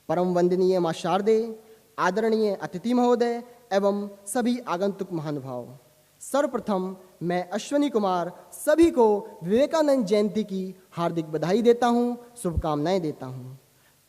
परम वंदनीय माँ शारदे, आदरणीय अतिथि महोदय एवं सभी आगंतुक महानुभाव, सर्वप्रथम मैं अश्विनी कुमार सभी को विवेकानंद जयंती की हार्दिक बधाई देता हूँ, शुभकामनाएं देता हूँ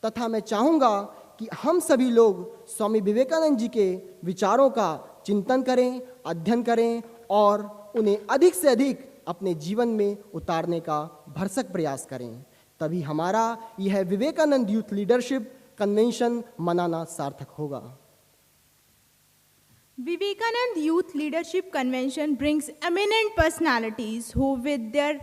तथा मैं चाहूँगा कि हम सभी लोग स्वामी विवेकानंद जी के विचारों का चिंतन करें, अध्ययन करें और उन्हें अधिक से अधिक अपने जीवन में उतारने का भरसक प्रयास करें। तभी हमारा यह विवेकानंद यूथ लीडरशिप कन्वेंशन मनाना सार्थक होगा। Vivekanand Youth Leadership Convention brings eminent personalities who, with their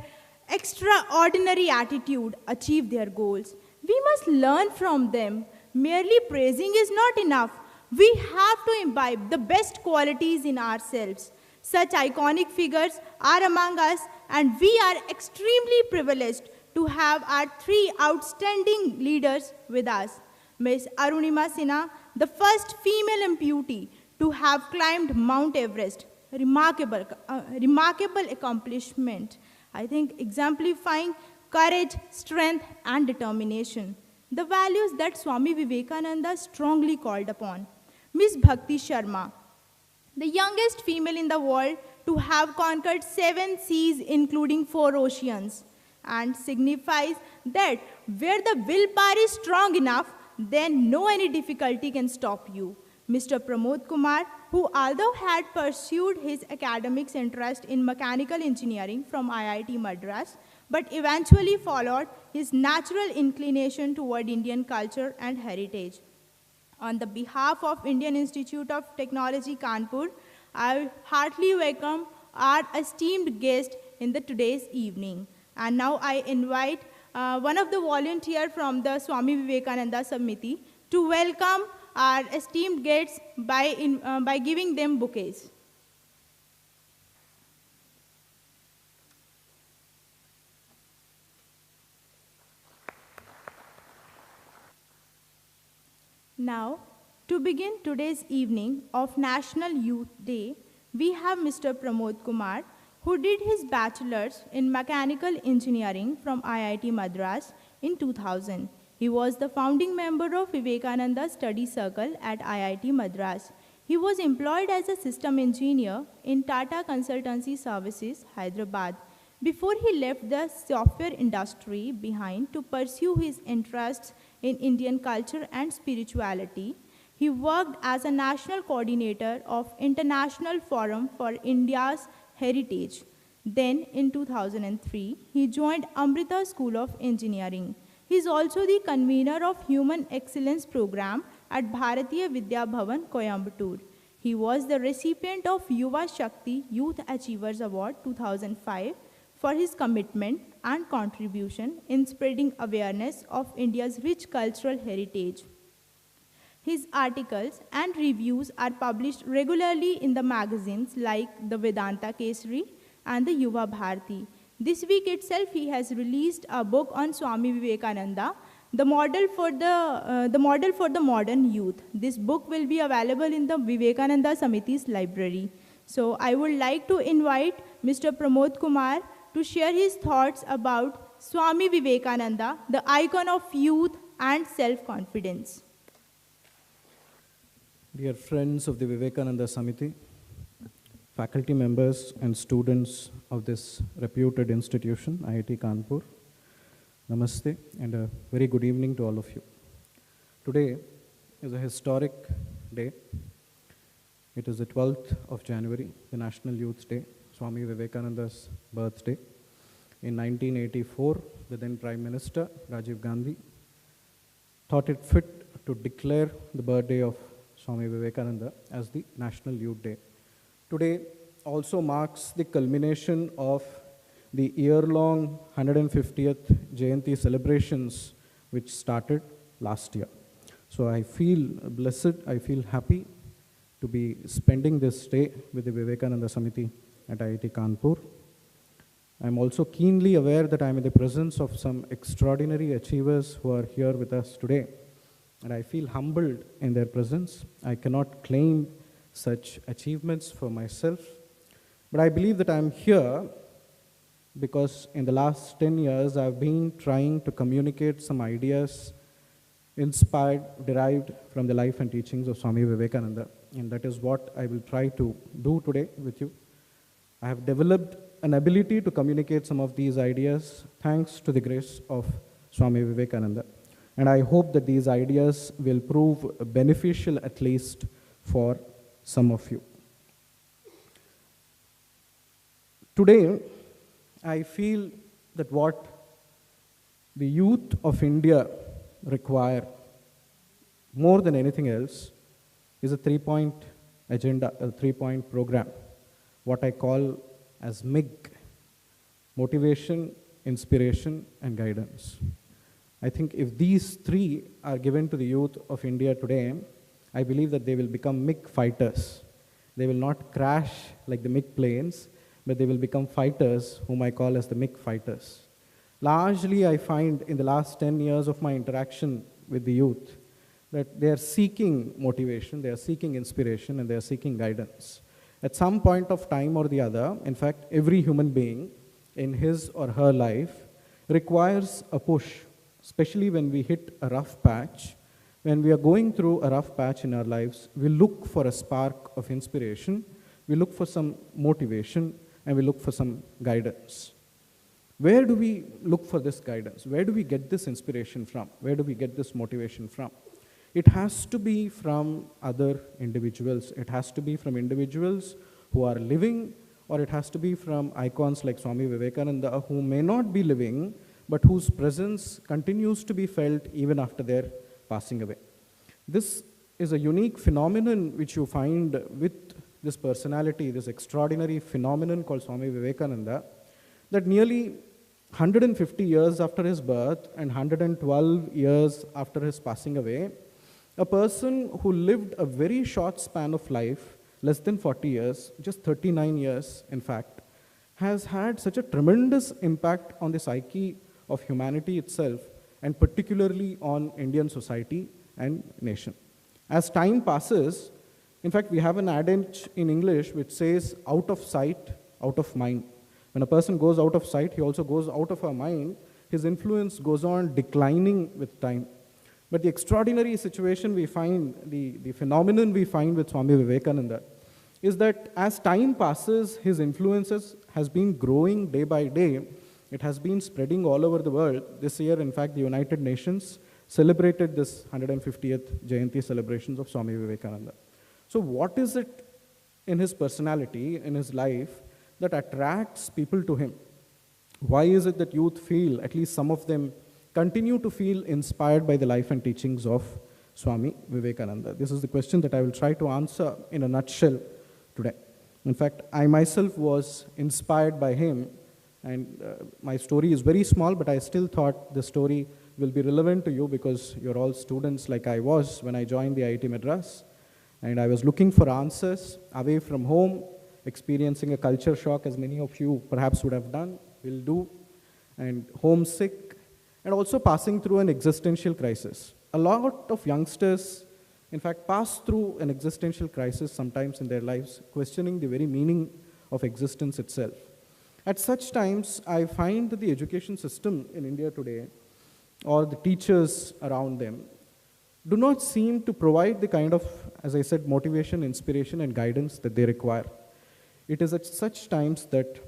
extraordinary attitude, achieve their goals. We must learn from them. Merely praising is not enough. We have to imbibe the best qualities in ourselves. Such iconic figures are among us, and we are extremely privileged to have our three outstanding leaders with us. Ms. Arunima Sinha, the first female amputee to have climbed Mount Everest. Remarkable accomplishment. I think exemplifying courage, strength, and determination. The values that Swami Vivekananda strongly called upon. Ms. Bhakti Sharma, the youngest female in the world to have conquered 7 seas, including 4 oceans, and signifies that where the willpower is strong enough, then no any difficulty can stop you. Mr. Pramod Kumar, who although had pursued his academics interest in mechanical engineering from IIT Madras, but eventually followed his natural inclination toward Indian culture and heritage. On the behalf of Indian Institute of Technology, Kanpur, I heartily welcome our esteemed guest in the today's evening. And now I invite one of the volunteers from the Swami Vivekananda Samiti to welcome our esteemed guests by giving them bouquets. Now, to begin today's evening of National Youth Day, we have Mr. Pramod Kumar, who did his bachelor's in mechanical engineering from IIT Madras in 2000. He was the founding member of Vivekananda Study Circle at IIT Madras. He was employed as a system engineer in Tata Consultancy Services, Hyderabad, before he left the software industry behind to pursue his interests in Indian culture and spirituality. He worked as a national coordinator of International Forum for India's Heritage. Then, in 2003, he joined Amrita School of Engineering. He is also the convener of Human Excellence Program at Bharatiya Vidya Bhavan, Coimbatore. He was the recipient of Yuva Shakti Youth Achievers Award 2005 for his commitment and contribution in spreading awareness of India's rich cultural heritage. His articles and reviews are published regularly in the magazines like the Vedanta Kesari and the Yuva Bharati. This week itself, he has released a book on Swami Vivekananda, the model for the modern youth. This book will be available in the Vivekananda Samiti's library. So I would like to invite Mr. Pramod Kumar to share his thoughts about Swami Vivekananda, the icon of youth and self-confidence. Dear friends of the Vivekananda Samiti, faculty members and students of this reputed institution, IIT Kanpur, Namaste, and a very good evening to all of you. Today is a historic day. It is the 12th of January, the National Youth Day, Swami Vivekananda's birthday. In 1984, the then Prime Minister, Rajiv Gandhi, thought it fit to declare the birthday of Swami Vivekananda as the National Youth Day. Today also marks the culmination of the year-long 150th Jayanti celebrations which started last year. So I feel blessed, I feel happy to be spending this day with the Vivekananda Samiti at IIT Kanpur. I'm also keenly aware that I'm in the presence of some extraordinary achievers who are here with us today. And I feel humbled in their presence. I cannot claim such achievements for myself. But I believe that I'm here because in the last 10 years, I've been trying to communicate some ideas derived from the life and teachings of Swami Vivekananda. And that is what I will try to do today with you. I have developed an ability to communicate some of these ideas thanks to the grace of Swami Vivekananda. And I hope that these ideas will prove beneficial at least for some of you. Today, I feel that what the youth of India require more than anything else is a 3-point agenda, a 3-point program, what I call as MIG, motivation, inspiration, and guidance. I think if these 3 are given to the youth of India today, I believe that they will become MiG fighters. They will not crash like the MiG planes, but they will become fighters, whom I call as the MiG fighters. Largely, I find in the last 10 years of my interaction with the youth that they are seeking motivation, they are seeking inspiration, and they are seeking guidance. At some point of time or the other, in fact, every human being in his or her life requires a push, especially when we hit a rough patch. When we are going through a rough patch in our lives, we look for a spark of inspiration, we look for some motivation, and we look for some guidance. Where do we look for this guidance? Where do we get this inspiration from? Where do we get this motivation from? It has to be from other individuals. It has to be from individuals who are living, or it has to be from icons like Swami Vivekananda, who may not be living, but whose presence continues to be felt even after their passing away. This is a unique phenomenon which you find with this personality, this extraordinary phenomenon called Swami Vivekananda, that nearly 150 years after his birth and 112 years after his passing away, a person who lived a very short span of life, less than 40 years, just 39 years in fact, has had such a tremendous impact on the psyche of humanity itself, and particularly on Indian society and nation. As time passes, in fact, we have an adage in English which says, out of sight, out of mind. When a person goes out of sight, he also goes out of our mind. His influence goes on declining with time. But the extraordinary situation we find, the phenomenon we find with Swami Vivekananda, is that as time passes, his influences has been growing day by day. It has been spreading all over the world. This year, in fact, the United Nations celebrated this 150th Jayanti celebrations of Swami Vivekananda. So what is it in his personality, in his life, that attracts people to him? Why is it that youth feel, at least some of them, continue to feel inspired by the life and teachings of Swami Vivekananda? This is the question that I will try to answer in a nutshell today. In fact, I myself was inspired by him, and my story is very small, but I still thought the story will be relevant to you because you're all students like I was when I joined the IIT Madras. And I was looking for answers away from home, experiencing a culture shock, as many of you perhaps would have done, will do, and homesick, and also passing through an existential crisis. A lot of youngsters, in fact, pass through an existential crisis sometimes in their lives, questioning the very meaning of existence itself. At such times, I find that the education system in India today, or the teachers around them, do not seem to provide the kind of, as I said, motivation, inspiration, and guidance that they require. It is at such times that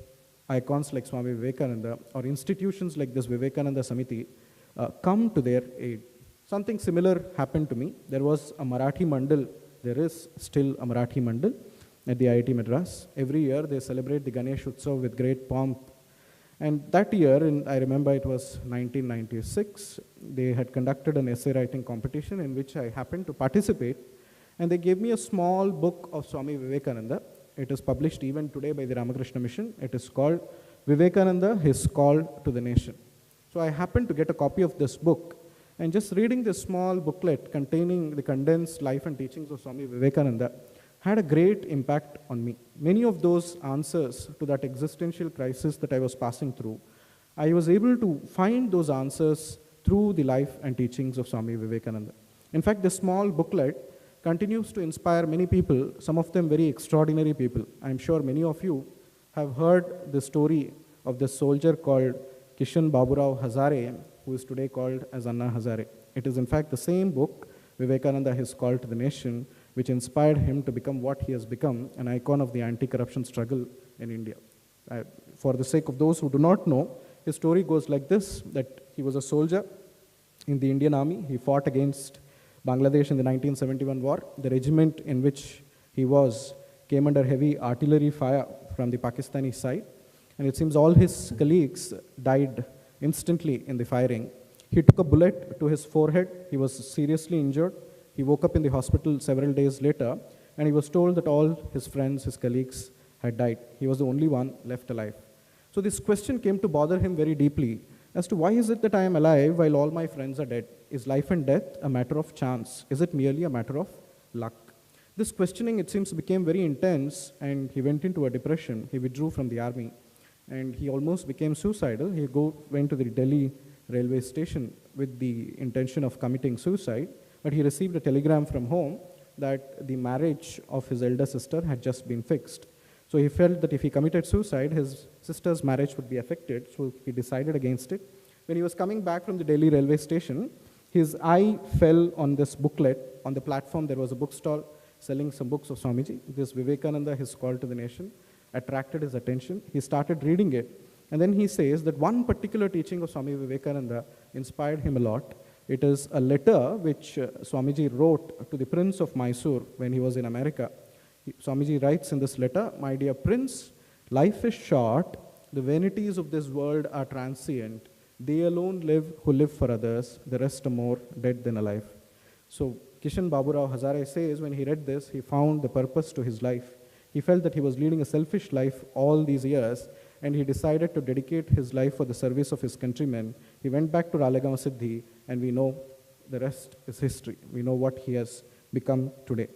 icons like Swami Vivekananda or institutions like this Vivekananda Samiti come to their aid. Something similar happened to me. There was a Marathi Mandal. There is still a Marathi Mandal at the IIT Madras. Every year they celebrate the Ganesh Utsav with great pomp. And that year, I remember it was 1996, they had conducted an essay writing competition in which I happened to participate. And they gave me a small book of Swami Vivekananda. It is published even today by the Ramakrishna Mission. It is called Vivekananda, His Call to the Nation. So I happened to get a copy of this book. And just reading this small booklet containing the condensed life and teachings of Swami Vivekananda had a great impact on me. Many of those answers to that existential crisis that I was passing through, I was able to find those answers through the life and teachings of Swami Vivekananda. In fact, this small booklet continues to inspire many people, some of them very extraordinary people. I'm sure many of you have heard the story of this soldier called Kishan Baburao Hazare, who is today called as Anna Hazare. It is in fact the same book, Vivekananda, His Call to the Nation, which inspired him to become what he has become, an icon of the anti-corruption struggle in India. For the sake of those who do not know, his story goes like this, that he was a soldier in the Indian Army. He fought against Bangladesh in the 1971 war. The regiment in which he was came under heavy artillery fire from the Pakistani side, and it seems all his colleagues died instantly in the firing. He took a bullet to his forehead. He was seriously injured. He woke up in the hospital several days later, and he was told that all his friends, his colleagues, had died. He was the only one left alive. So this question came to bother him very deeply as to why is it that I am alive while all my friends are dead? Is life and death a matter of chance? Is it merely a matter of luck? This questioning, it seems, became very intense, and he went into a depression. He withdrew from the army, and he almost became suicidal. He went to the Delhi railway station with the intention of committing suicide, but he received a telegram from home that the marriage of his elder sister had just been fixed. So he felt that if he committed suicide, his sister's marriage would be affected, so he decided against it. When he was coming back from the Delhi railway station, his eye fell on this booklet. On the platform, there was a bookstall selling some books of Swamiji. This Vivekananda, His Call to the Nation, attracted his attention. He started reading it, and then he says that one particular teaching of Swami Vivekananda inspired him a lot. It is a letter which Swamiji wrote to the Prince of Mysore when he was in America. Swamiji writes in this letter, "My dear Prince, life is short, the vanities of this world are transient. They alone live who live for others, the rest are more dead than alive." So Kishan Baburao Hazare says when he read this, he found the purpose to his life. He felt that he was leading a selfish life all these years, and he decided to dedicate his life for the service of his countrymen. He went back to Ralegaon Siddhi, and we know the rest is history. We know what he has become today.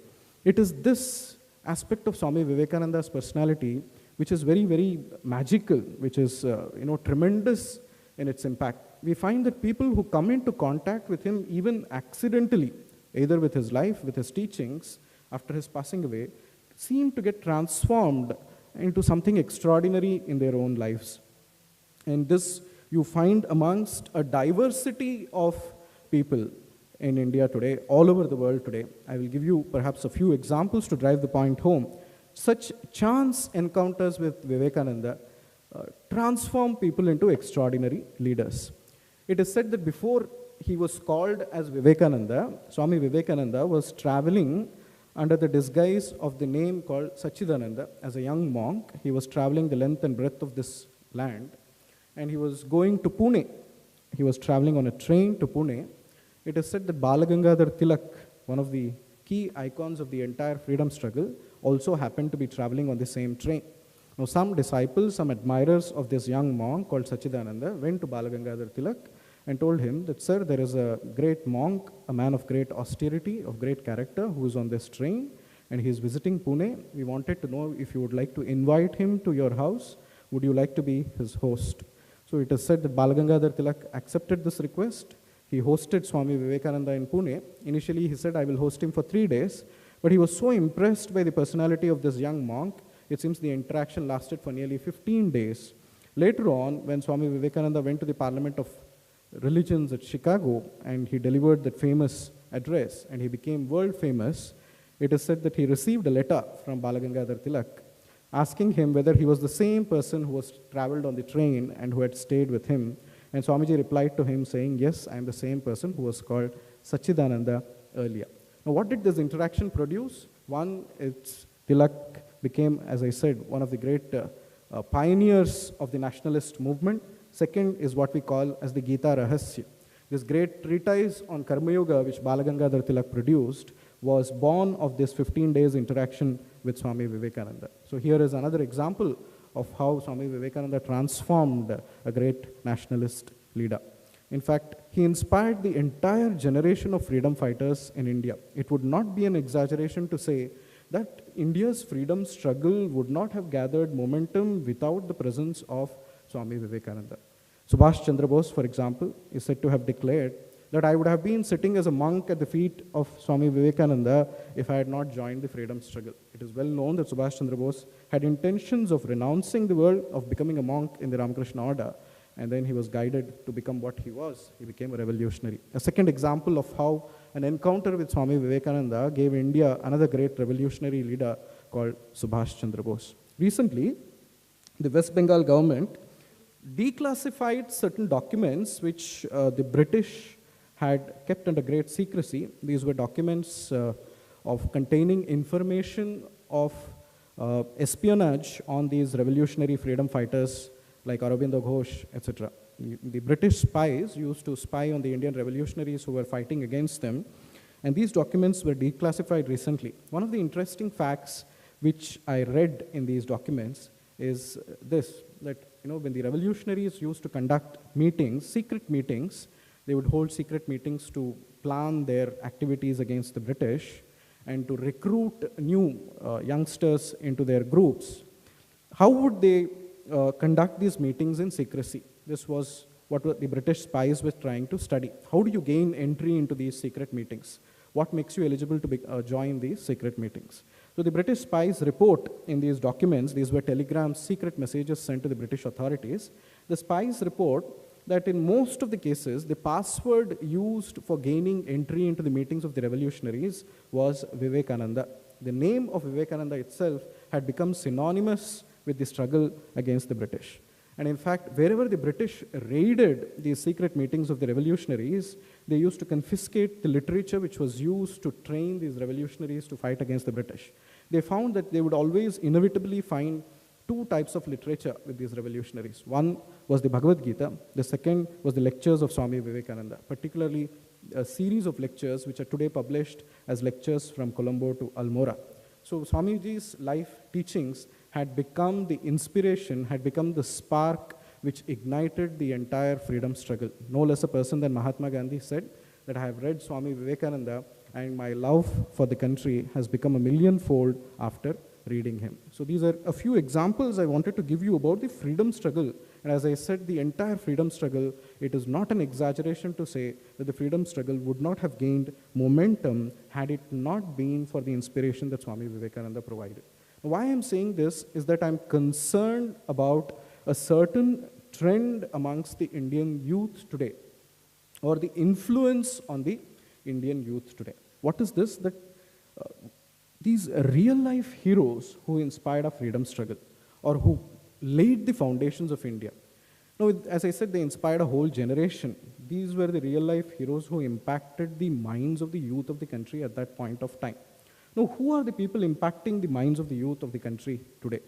It is this aspect of Swami Vivekananda's personality which is very, very magical, which is tremendous in its impact. We find that people who come into contact with him even accidentally, either with his life, with his teachings, after his passing away, seem to get transformed into something extraordinary in their own lives. And this you find amongst a diversity of people in India today, all over the world today. I will give you perhaps a few examples to drive the point home. Such chance encounters with Vivekananda transform people into extraordinary leaders. It is said that before he was called as Vivekananda, Swami Vivekananda was traveling under the disguise of the name called Sachidananda. As a young monk, he was traveling the length and breadth of this land, and he was going to Pune. He was traveling on a train to Pune. It is said that Balagangadhar Tilak, one of the key icons of the entire freedom struggle, also happened to be traveling on the same train. Now, some disciples, some admirers of this young monk called Sachidananda went to Balagangadhar Tilak and told him that, "Sir, there is a great monk, a man of great austerity, of great character, who is on this train, and he is visiting Pune. We wanted to know if you would like to invite him to your house. Would you like to be his host?" So it is said that Balagangadhar Tilak accepted this request. He hosted Swami Vivekananda in Pune. Initially, he said, "I will host him for 3 days." But he was so impressed by the personality of this young monk, it seems the interaction lasted for nearly 15 days. Later on, when Swami Vivekananda went to the Parliament of Religions at Chicago, and he delivered that famous address, and he became world famous, it is said that he received a letter from Balagangadhar Tilak asking him whether he was the same person who was traveled on the train and who had stayed with him. And Swamiji replied to him saying, "Yes, I am the same person who was called Sachidananda earlier." Now, what did this interaction produce? One, Tilak became, as I said, one of the great pioneers of the nationalist movement. Second is what we call as the Gita Rahasya. This great treatise on Karma Yoga, which Balagangadhar Tilak produced, was born of this 15 days interaction with Swami Vivekananda. So here is another example of how Swami Vivekananda transformed a great nationalist leader. In fact, he inspired the entire generation of freedom fighters in India. It would not be an exaggeration to say that India's freedom struggle would not have gathered momentum without the presence of Swami Vivekananda. Subhash Chandra Bose, for example, is said to have declared that I would have been sitting as a monk at the feet of Swami Vivekananda if I had not joined the freedom struggle. It is well known that Subhash Chandra Bose had intentions of renouncing the world, of becoming a monk in the Ramakrishna order, and then he was guided to become what he was. He became a revolutionary. A second example of how an encounter with Swami Vivekananda gave India another great revolutionary leader called Subhash Chandra Bose. Recently, the West Bengal government declassified certain documents which the British had kept under great secrecy. These were documents of containing information of espionage on these revolutionary freedom fighters like Aurobindo Ghosh, etc. The British spies used to spy on the Indian revolutionaries who were fighting against them, and these documents were declassified recently. One of the interesting facts which I read in these documents is this, that when the revolutionaries used to conduct meetings, secret meetings, they would hold secret meetings to plan their activities against the British and to recruit new youngsters into their groups. How would they conduct these meetings in secrecy? This was what the British spies were trying to study. How do you gain entry into these secret meetings? What makes you eligible to join these secret meetings? So the British spies report in these documents, these were telegrams, secret messages sent to the British authorities. The spies report that in most of the cases, the password used for gaining entry into the meetings of the revolutionaries was Vivekananda. The name of Vivekananda itself had become synonymous with the struggle against the British. And in fact, wherever the British raided these secret meetings of the revolutionaries, they used to confiscate the literature which was used to train these revolutionaries to fight against the British. They found that they would always inevitably find two types of literature with these revolutionaries. One was the Bhagavad Gita. The second was the lectures of Swami Vivekananda, particularly a series of lectures which are today published as lectures from Colombo to Almora. So Swamiji's life teachings had become the inspiration, had become the spark which ignited the entire freedom struggle. No less a person than Mahatma Gandhi said that I have read Swami Vivekananda and my love for the country has become a millionfold after reading him. So these are a few examples I wanted to give you about the freedom struggle. And as I said, the entire freedom struggle, it is not an exaggeration to say that the freedom struggle would not have gained momentum had it not been for the inspiration that Swami Vivekananda provided. Why I'm saying this is that I'm concerned about a certain trend amongst the Indian youth today, or the influence on the Indian youth today. What is this? That these real-life heroes who inspired our freedom struggle, or who laid the foundations of India. Now, as I said, they inspired a whole generation. These were the real-life heroes who impacted the minds of the youth of the country at that point of time. Now, who are the people impacting the minds of the youth of the country today?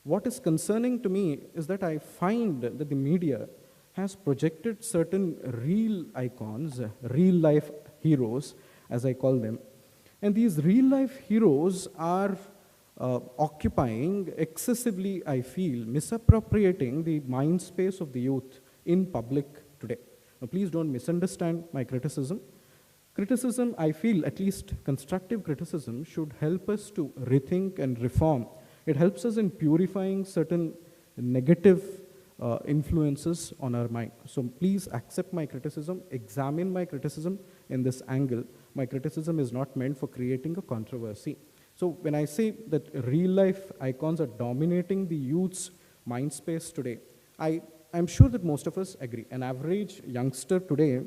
What is concerning to me is that I find that the media has projected certain real icons, real-life heroes, as I call them. And these real-life heroes are occupying excessively, I feel, misappropriating the mind space of the youth in public today. Now, please don't misunderstand my criticism. Criticism, I feel, at least constructive criticism, should help us to rethink and reform. It helps us in purifying certain negative influences on our mind. So please accept my criticism, examine my criticism in this angle. My criticism is not meant for creating a controversy. So when I say that real-life icons are dominating the youth's mind space today, I'm sure that most of us agree. An average youngster today,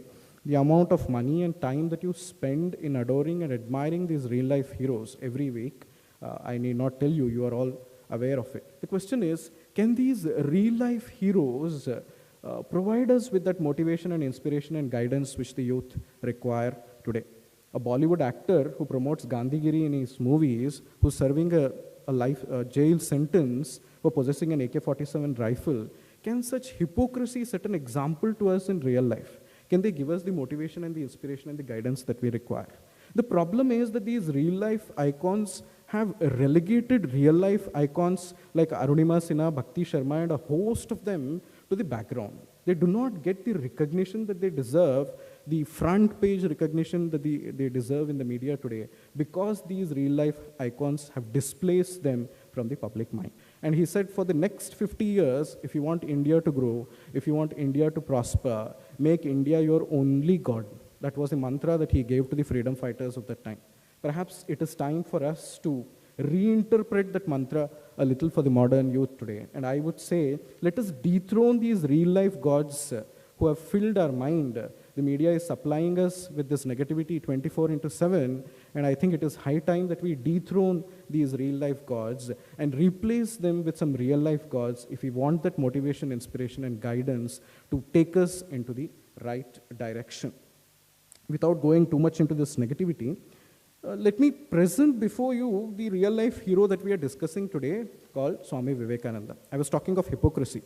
the amount of money and time that you spend in adoring and admiring these real-life heroes every week, I need not tell you, you are all aware of it. The question is, can these real-life heroes provide us with that motivation and inspiration and guidance which the youth require today? A Bollywood actor who promotes Gandhigiri in his movies, who's serving a jail sentence for possessing an AK-47 rifle, can such hypocrisy set an example to us in real life? Can they give us the motivation and the inspiration and the guidance that we require? The problem is that these real-life icons have relegated real-life icons like Arunima Sinha, Bhakti Sharma, and a host of them to the background. They do not get the recognition that they deserve, the front page recognition that they deserve in the media today, because these real-life icons have displaced them from the public mind. And he said, for the next 50 years, if you want India to grow, if you want India to prosper, make India your only God. That was the mantra that he gave to the freedom fighters of that time. Perhaps it is time for us to reinterpret that mantra a little for the modern youth today. And I would say, let us dethrone these real-life gods who have filled our mind. The media is supplying us with this negativity 24/7, and I think it is high time that we dethrone these real-life gods and replace them with some real-life gods if we want that motivation, inspiration, and guidance to take us into the right direction. Without going too much into this negativity, let me present before you the real-life hero that we are discussing today, called Swami Vivekananda. I was talking of hypocrisy.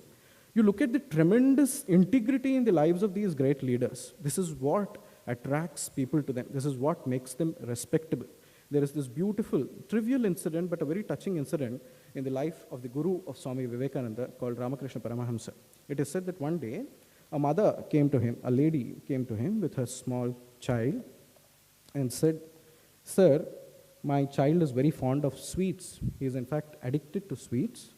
You look at the tremendous integrity in the lives of these great leaders. This is what attracts people to them. This is what makes them respectable. There is this beautiful, trivial incident, but a very touching incident in the life of the guru of Swami Vivekananda called Ramakrishna Paramahamsa. It is said that one day, a mother came to him, a lady came to him with her small child and said, "Sir, my child is very fond of sweets. He is in fact addicted to sweets.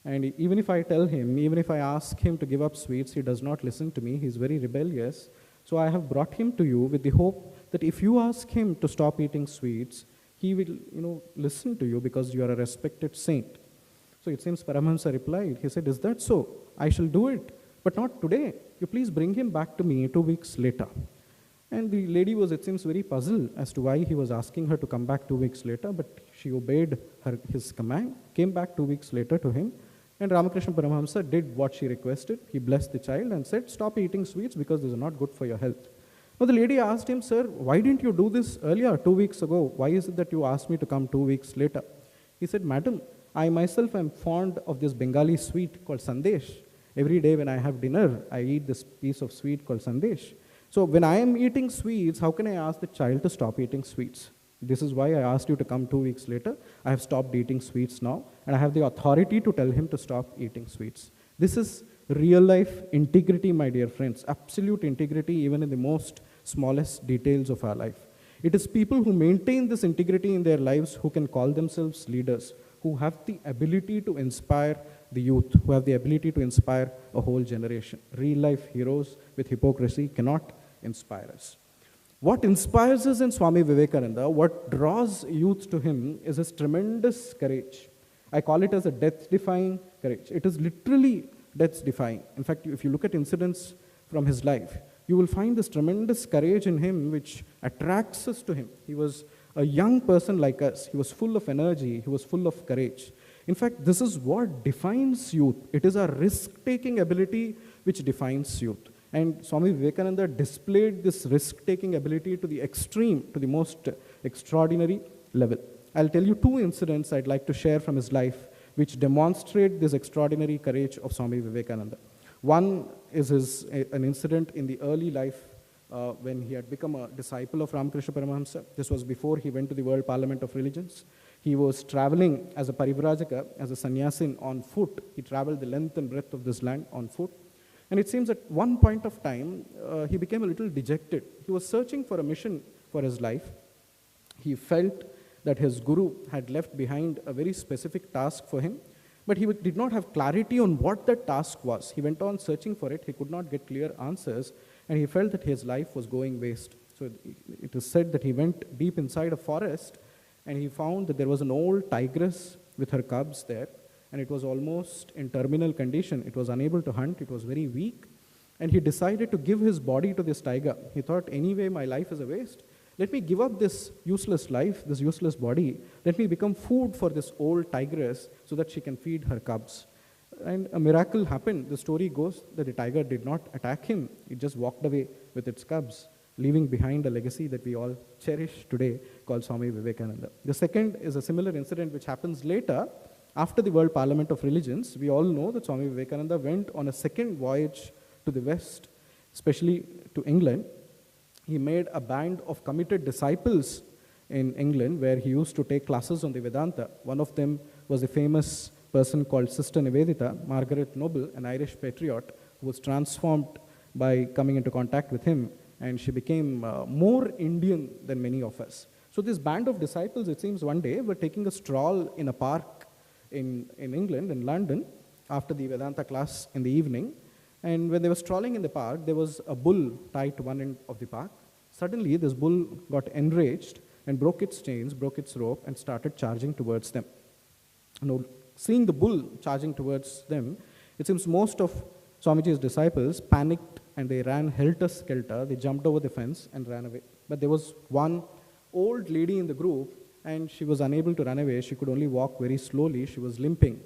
And even if I tell him, even if I ask him to give up sweets, he does not listen to me. He is very rebellious. So I have brought him to you with the hope that if you ask him to stop eating sweets, he will, listen to you because you are a respected saint." So it seems Paramahamsa replied. He said, "Is that so? I shall do it, but not today. You please bring him back to me 2 weeks later." And the lady was, it seems, very puzzled as to why he was asking her to come back 2 weeks later, but she obeyed his command, came back 2 weeks later to him, and Ramakrishna Paramahamsa did what she requested. He blessed the child and said, "Stop eating sweets because this is not good for your health." Now the lady asked him, "Sir, why didn't you do this earlier, 2 weeks ago? Why is it that you asked me to come 2 weeks later?" He said, "Madam, I myself am fond of this Bengali sweet called sandesh. Every day when I have dinner, I eat this piece of sweet called sandesh. So when I am eating sweets, how can I ask the child to stop eating sweets? This is why I asked you to come 2 weeks later. I have stopped eating sweets now, and I have the authority to tell him to stop eating sweets." This is real life integrity, my dear friends, absolute integrity even in the most smallest details of our life. It is people who maintain this integrity in their lives who can call themselves leaders, who have the ability to inspire the youth, who have the ability to inspire a whole generation. Real life heroes with hypocrisy cannot inspire us. What inspires us in Swami Vivekananda, what draws youth to him, is his tremendous courage. I call it as a death-defying courage. It is literally death-defying. In fact, if you look at incidents from his life, you will find this tremendous courage in him which attracts us to him. He was a young person like us. He was full of energy. He was full of courage. In fact, this is what defines youth. It is our risk-taking ability which defines youth. And Swami Vivekananda displayed this risk-taking ability to the extreme, to the most extraordinary level. I'll tell you 2 incidents I'd like to share from his life which demonstrate this extraordinary courage of Swami Vivekananda. One is an incident in the early life when he had become a disciple of Ramakrishna Paramahamsa. This was before he went to the World Parliament of Religions. He was traveling as a parivrajaka, as a sannyasin on foot. He traveled the length and breadth of this land on foot. And it seems at one point of time, he became a little dejected. He was searching for a mission for his life. He felt that his guru had left behind a very specific task for him, but he did not have clarity on what that task was. He went on searching for it. He could not get clear answers, and he felt that his life was going waste. So it is said that he went deep inside a forest, and he found that there was an old tigress with her cubs there, and it was almost in terminal condition. It was unable to hunt. It was very weak. And he decided to give his body to this tiger. He thought, anyway, my life is a waste. Let me give up this useless life, this useless body. Let me become food for this old tigress so that she can feed her cubs. And a miracle happened. The story goes that the tiger did not attack him. It just walked away with its cubs, leaving behind a legacy that we all cherish today called Swami Vivekananda. The second is a similar incident which happens later. After the World Parliament of Religions, we all know that Swami Vivekananda went on a second voyage to the West, especially to England. He made a band of committed disciples in England where he used to take classes on the Vedanta. One of them was a famous person called Sister Nivedita, Margaret Noble, an Irish patriot, who was transformed by coming into contact with him, and she became more Indian than many of us. So this band of disciples, it seems, one day were taking a stroll in a park in England, in London, after the Vedanta class in the evening. And when they were strolling in the park, there was a bull tied to one end of the park. Suddenly, this bull got enraged and broke its chains, broke its rope, and started charging towards them. Now, seeing the bull charging towards them, it seems most of Swamiji's disciples panicked and they ran helter-skelter. They jumped over the fence and ran away. But there was one old lady in the group, and she was unable to run away. She could only walk very slowly. She was limping.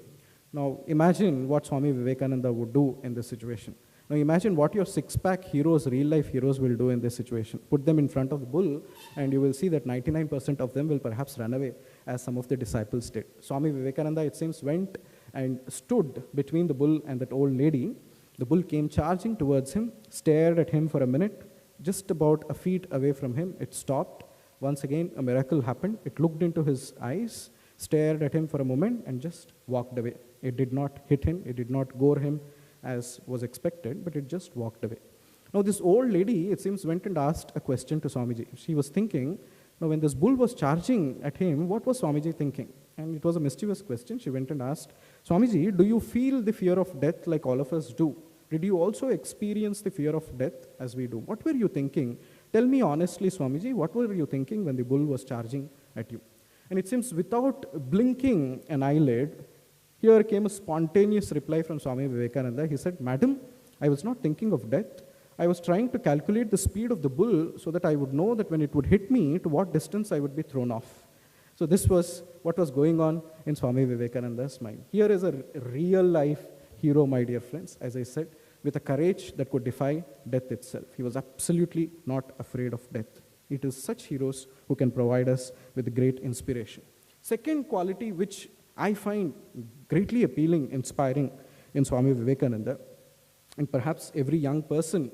Now, imagine what Swami Vivekananda would do in this situation. Now, imagine what your six-pack heroes, real-life heroes, will do in this situation. Put them in front of the bull, and you will see that 99% of them will perhaps run away, as some of the disciples did. Swami Vivekananda, it seems, went and stood between the bull and that old lady. The bull came charging towards him, stared at him for a minute. Just about a feet away from him, it stopped. Once again, a miracle happened. It looked into his eyes, stared at him for a moment, and just walked away. It did not hit him. It did not gore him as was expected, but it just walked away. Now, this old lady, it seems, went and asked a question to Swamiji. She was thinking, now when this bull was charging at him, what was Swamiji thinking? And it was a mischievous question. She went and asked, Swamiji, do you feel the fear of death like all of us do? Did you also experience the fear of death as we do? What were you thinking? Tell me honestly, Swamiji, what were you thinking when the bull was charging at you? And it seems without blinking an eyelid, here came a spontaneous reply from Swami Vivekananda. He said, Madam, I was not thinking of death. I was trying to calculate the speed of the bull so that I would know that when it would hit me, to what distance I would be thrown off. So this was what was going on in Swami Vivekananda's mind. Here is a real-life hero, my dear friends, as I said, with a courage that could defy death itself. He was absolutely not afraid of death. It is such heroes who can provide us with great inspiration. Second quality which I find greatly appealing, inspiring in Swami Vivekananda, and perhaps every young person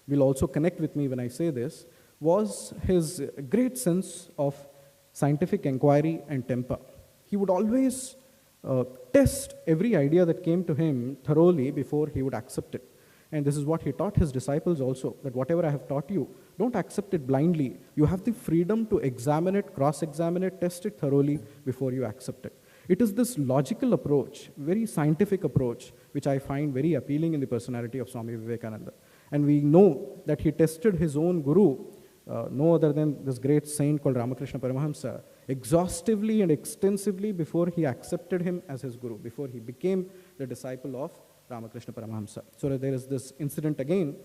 will also connect with me when I say this, was his great sense of scientific inquiry and temper. He would always test every idea that came to him thoroughly before he would accept it. And this is what he taught his disciples also, that whatever I have taught you, don't accept it blindly. You have the freedom to examine it, cross-examine it, test it thoroughly before you accept it. It is this logical approach, very scientific approach, which I find very appealing in the personality of Swami Vivekananda. And we know that he tested his own guru, no other than this great saint called Ramakrishna Paramahamsa, exhaustively and extensively before he accepted him as his guru, before he became the disciple of Ramakrishna Paramahamsa. So there is this incident again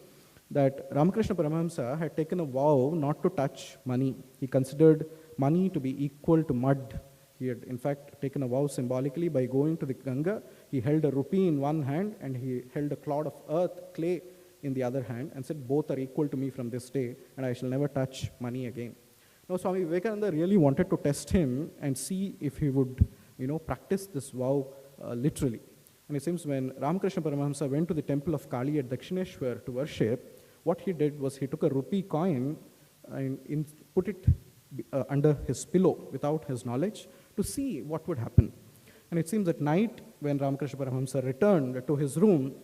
that Ramakrishna Paramahamsa had taken a vow not to touch money. He considered money to be equal to mud. He had, in fact, taken a vow symbolically by going to the Ganga. He held a rupee in one hand and he held a clod of earth, clay, in the other hand, and said, both are equal to me from this day, and I shall never touch money again. Now, Swami Vivekananda really wanted to test him and see if he would, practice this vow literally. And it seems when Ramakrishna Paramahamsa went to the temple of Kali at Dakshineshwar to worship, what he did was he took a rupee coin and put it under his pillow without his knowledge to see what would happen. And it seems at night, when Ramakrishna Paramahamsa returned to his room,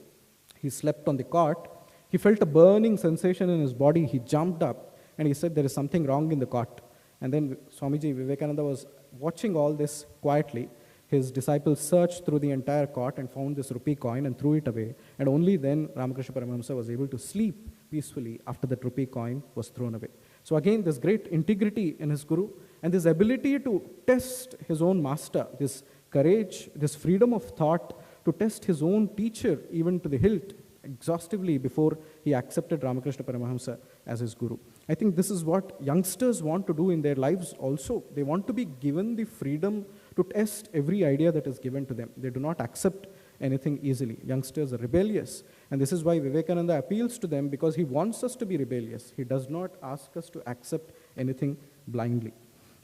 he slept on the cot. He felt a burning sensation in his body. He jumped up and he said, there is something wrong in the cot. And then Swamiji Vivekananda was watching all this quietly. His disciples searched through the entire cot and found this rupee coin and threw it away. And only then Ramakrishna Paramahamsa was able to sleep peacefully after that rupee coin was thrown away. So again, this great integrity in his guru and this ability to test his own master, this courage, this freedom of thought to test his own teacher even to the hilt exhaustively before he accepted Ramakrishna Paramahamsa as his guru. I think this is what youngsters want to do in their lives also. They want to be given the freedom to test every idea that is given to them. They do not accept anything easily. Youngsters are rebellious. And this is why Vivekananda appeals to them, because he wants us to be rebellious. He does not ask us to accept anything blindly.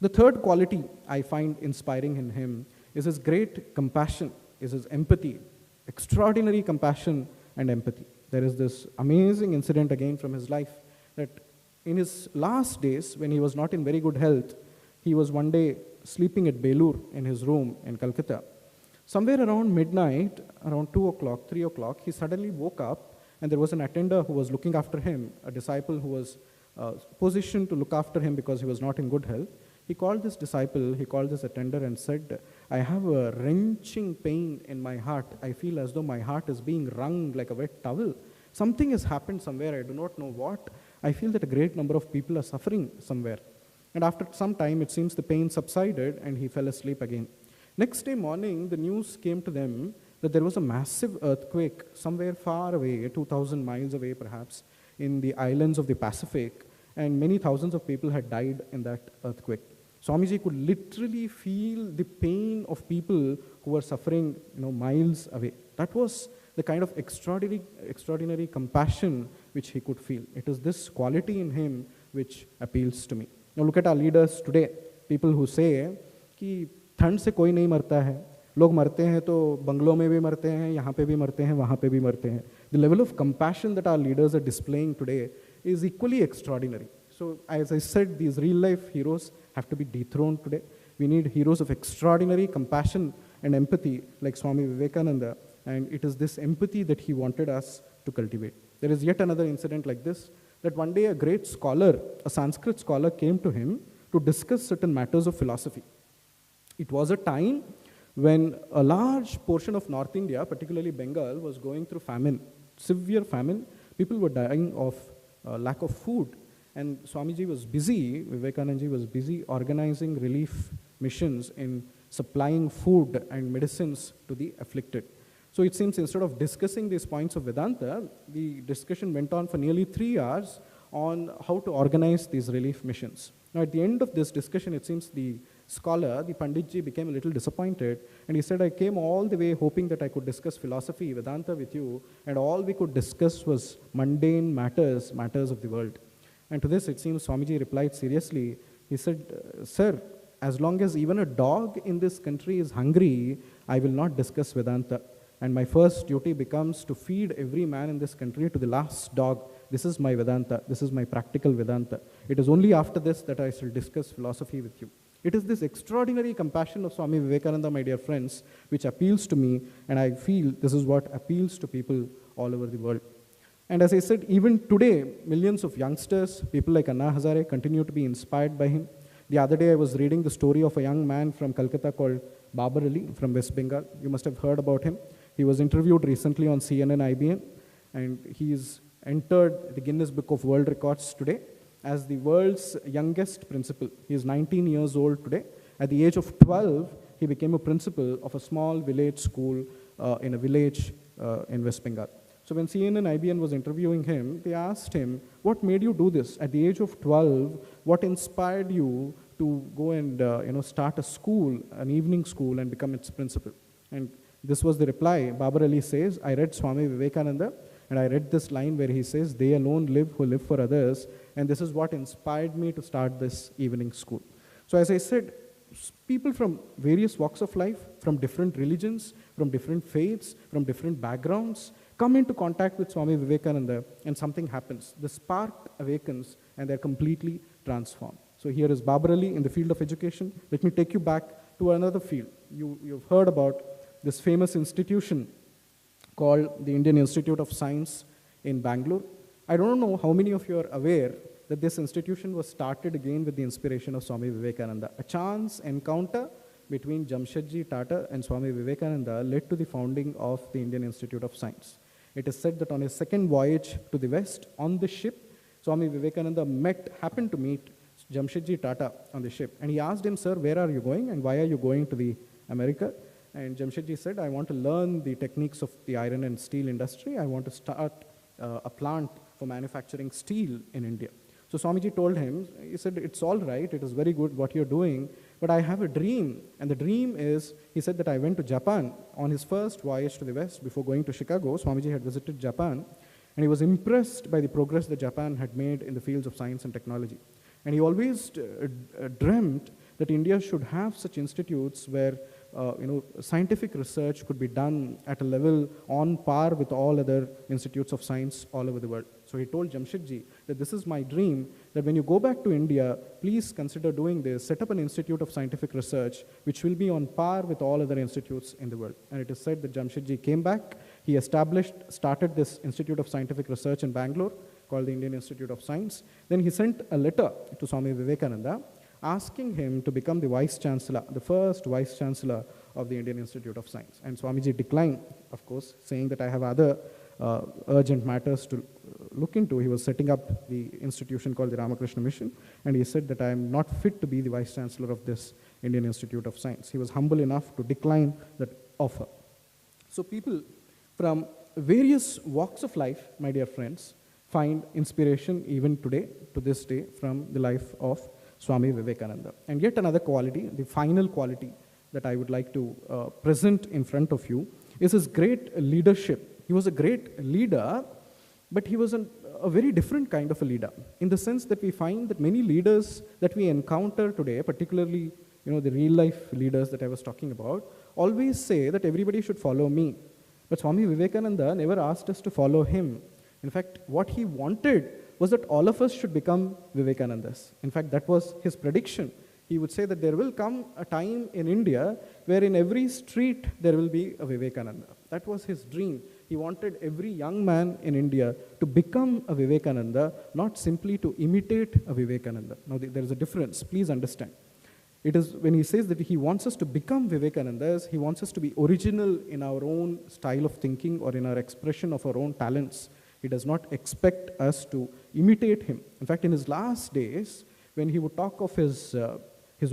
The third quality I find inspiring in him is his great compassion, is his empathy, extraordinary compassion and empathy. There is this amazing incident again from his life that in his last days, when he was not in very good health, he was one day sleeping at Belur in his room in Calcutta. Somewhere around midnight, around 2 o'clock, 3 o'clock, he suddenly woke up and there was an attender who was looking after him, a disciple who was positioned to look after him because he was not in good health. He called this disciple, he called this attender and said, I have a wrenching pain in my heart. I feel as though my heart is being wrung like a wet towel. Something has happened somewhere, I do not know what. I feel that a great number of people are suffering somewhere. And after some time, it seems the pain subsided and he fell asleep again. Next day morning, the news came to them that there was a massive earthquake somewhere far away, 2,000 miles away perhaps, in the islands of the Pacific, and many thousands of people had died in that earthquake. Swamiji could literally feel the pain of people who were suffering, miles away. That was the kind of extraordinary compassion which he could feel. It is this quality in him which appeals to me. Now look at our leaders today, people who say कि ठंड से कोई नहीं मरता है, लोग मरते हैं तो बंगलों में भी मरते हैं, यहाँ पे भी मरते हैं, वहाँ पे भी मरते हैं. The level of compassion that our leaders are displaying today is equally extraordinary. So as I said, these real life heroes have to be dethroned today. We need heroes of extraordinary compassion and empathy like Swami Vivekananda, and it is this empathy that he wanted us to cultivate. There is yet another incident like this, that one day a great scholar, a Sanskrit scholar, came to him to discuss certain matters of philosophy. It was a time when a large portion of North India, particularly Bengal, was going through famine, severe famine. People were dying of lack of food. And Swamiji was busy, Vivekananda was busy organizing relief missions in supplying food and medicines to the afflicted. So it seems instead of discussing these points of Vedanta, the discussion went on for nearly 3 hours on how to organize these relief missions. Now at the end of this discussion, it seems the scholar, the Panditji, became a little disappointed, and he said, I came all the way hoping that I could discuss philosophy, Vedanta with you, and all we could discuss was mundane matters of the world. And to this, it seems Swamiji replied seriously. He said, sir, as long as even a dog in this country is hungry, I will not discuss Vedanta. And my first duty becomes to feed every man in this country to the last dog. This is my Vedanta. This is my practical Vedanta. It is only after this that I shall discuss philosophy with you. It is this extraordinary compassion of Swami Vivekananda, my dear friends, which appeals to me, and I feel this is what appeals to people all over the world. And as I said, even today, millions of youngsters, people like Anna Hazare, continue to be inspired by him. The other day, I was reading the story of a young man from Calcutta called Babar Ali from West Bengal. You must have heard about him. He was interviewed recently on CNN IBN, and he's entered the Guinness Book of World Records today as the world's youngest principal. He is 19 years old today. At the age of 12, he became a principal of a small village school in a village in West Bengal. So when CNN IBN was interviewing him, they asked him, what made you do this? At the age of 12, what inspired you to go and start a school, an evening school, and become its principal? And this was the reply. Babar Ali says, I read Swami Vivekananda, and I read this line where he says, they alone live who live for others, and this is what inspired me to start this evening school. So as I said, people from various walks of life, from different religions, from different faiths, from different backgrounds, come into contact with Swami Vivekananda, and something happens. The spark awakens, and they're completely transformed. So here is Babar Ali in the field of education. Let me take you back to another field. You've heard about this famous institution called the Indian Institute of Science in Bangalore. I don't know how many of you are aware that this institution was started again with the inspiration of Swami Vivekananda. A chance encounter between Jamshedji Tata and Swami Vivekananda led to the founding of the Indian Institute of Science. It is said that on his second voyage to the West, on the ship, Swami Vivekananda happened to meet Jamshedji Tata on the ship. And he asked him, sir, where are you going and why are you going to the America? And Jamshedji said, I want to learn the techniques of the iron and steel industry. I want to start a plant for manufacturing steel in India. So Swamiji told him, he said, it's all right, it is very good what you're doing, but I have a dream. And the dream is, he said that I went to Japan on his first voyage to the West before going to Chicago. Swamiji had visited Japan, and he was impressed by the progress that Japan had made in the fields of science and technology. And he always dreamt that India should have such institutes where scientific research could be done at a level on par with all other institutes of science all over the world. So he told Jamshedji that this is my dream, that when you go back to India, please consider doing this, set up an institute of scientific research which will be on par with all other institutes in the world. And it is said that Jamshedji came back, he started this Institute of Scientific Research in Bangalore called the Indian Institute of Science. Then he sent a letter to Swami Vivekananda asking him to become the Vice Chancellor, the first Vice Chancellor of the Indian Institute of Science. And Swamiji declined, of course, saying that I have other urgent matters to look into. He was setting up the institution called the Ramakrishna Mission, and he said that I am not fit to be the Vice Chancellor of this Indian Institute of Science. He was humble enough to decline that offer. So people from various walks of life, my dear friends, find inspiration even today, to this day, from the life of Swami Vivekananda. And yet another quality, the final quality that I would like to present in front of you, is his great leadership. He was a great leader, but he was a very different kind of a leader, in the sense that we find that many leaders that we encounter today, particularly the real life leaders that I was talking about, always say that everybody should follow me. But Swami Vivekananda never asked us to follow him. In fact, what he wanted was that all of us should become Vivekanandas. In fact, that was his prediction. He would say that there will come a time in India where in every street there will be a Vivekananda. That was his dream. He wanted every young man in India to become a Vivekananda, not simply to imitate a Vivekananda. Now, there is a difference. Please understand. It is when he says that he wants us to become Vivekanandas, he wants us to be original in our own style of thinking or in our expression of our own talents. He does not expect us to imitate him. In fact, in his last days, when he would talk of his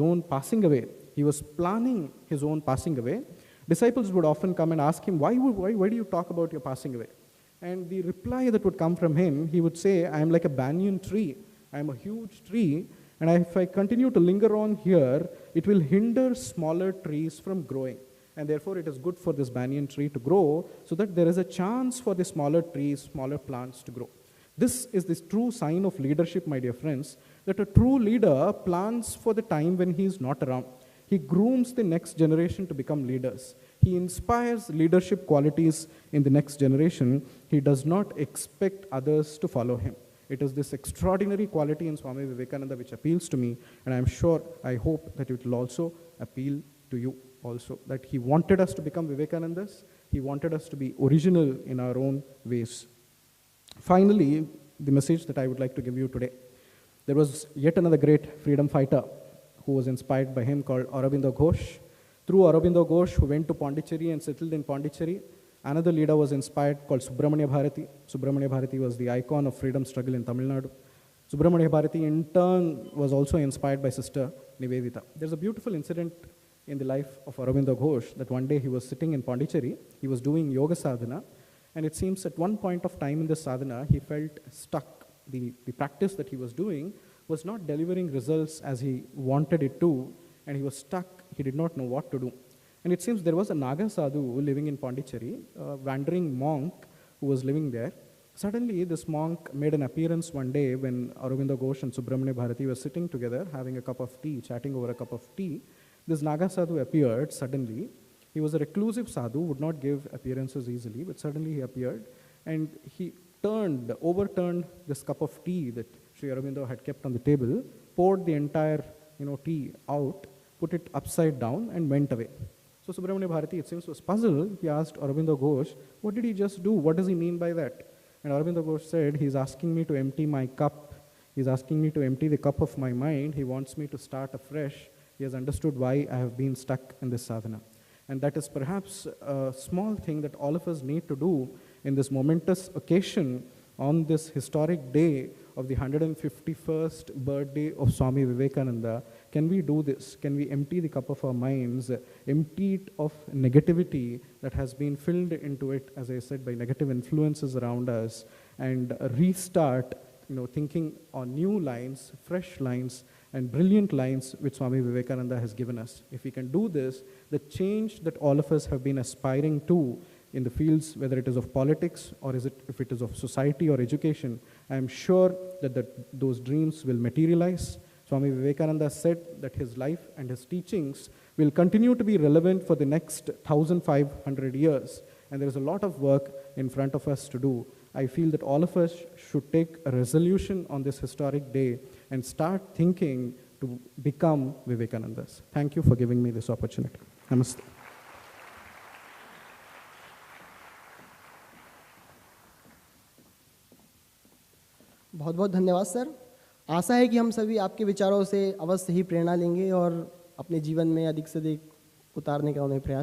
own passing away, he was planning his own passing away. Disciples would often come and ask him, why do you talk about your passing away? And the reply that would come from him, he would say, I am like a banyan tree. I am a huge tree, and if I continue to linger on here, it will hinder smaller trees from growing. And therefore, it is good for this banyan tree to grow so that there is a chance for the smaller trees, smaller plants to grow. This is the true sign of leadership, my dear friends, that a true leader plans for the time when he is not around. He grooms the next generation to become leaders. He inspires leadership qualities in the next generation. He does not expect others to follow him. It is this extraordinary quality in Swami Vivekananda which appeals to me, and I hope that it will also appeal to you also, that he wanted us to become Vivekanandas. He wanted us to be original in our own ways. Finally, the message that I would like to give you today. There was yet another great freedom fighter who was inspired by him, called Aurobindo Ghosh. Through Aurobindo Ghosh, who went to Pondicherry and settled in Pondicherry, another leader was inspired called Subramania Bharati. Subramania Bharati was the icon of freedom struggle in Tamil Nadu. Subramania Bharati in turn was also inspired by Sister Nivedita. There's a beautiful incident in the life of Aurobindo Ghosh that one day he was sitting in Pondicherry, he was doing yoga sadhana, and it seems at one point of time in the sadhana, he felt stuck. The practice that he was doing was not delivering results as he wanted it to, and he was stuck. He did not know what to do. And it seems there was a Naga sadhu living in Pondicherry, a wandering monk who was living there. Suddenly, this monk made an appearance one day when Aurobindo Ghosh and Subramania Bharati were sitting together, having a cup of tea, chatting over a cup of tea. This Naga sadhu appeared suddenly. He was a reclusive sadhu, would not give appearances easily, but suddenly he appeared, and he overturned this cup of tea that Sri Aurobindo had kept on the table, poured the entire tea out, put it upside down, and went away. So Subramania Bharati, it seems, was puzzled. He asked Aurobindo Ghosh, what did he just do? What does he mean by that? And Aurobindo Ghosh said, he's asking me to empty my cup. He's asking me to empty the cup of my mind. He wants me to start afresh. He has understood why I have been stuck in this sadhana. And that is perhaps a small thing that all of us need to do in this momentous occasion on this historic day of the 151st birthday of Swami Vivekananda. Can we do this? Can we empty the cup of our minds, empty it of negativity that has been filled into it, as I said, by negative influences around us, and restart, thinking on new lines, fresh lines, and brilliant lines which Swami Vivekananda has given us. If we can do this, the change that all of us have been aspiring to in the fields, whether it is of politics or if it is of society or education, I am sure that those dreams will materialize. Swami Vivekananda said that his life and his teachings will continue to be relevant for the next 1,500 years, and there is a lot of work in front of us to do. I feel that all of us should take a resolution on this historic day and start thinking to become Vivekanandas. Thank you for giving me this opportunity. Namaste. बहुत बहुत धन्यवाद sir. आशा है कि हम सभी आपके विचारों से अवश्य ही प्रेरणा लेंगे और अपने जीवन में अधिक से अधिक उतारने का उन्हें प्रयास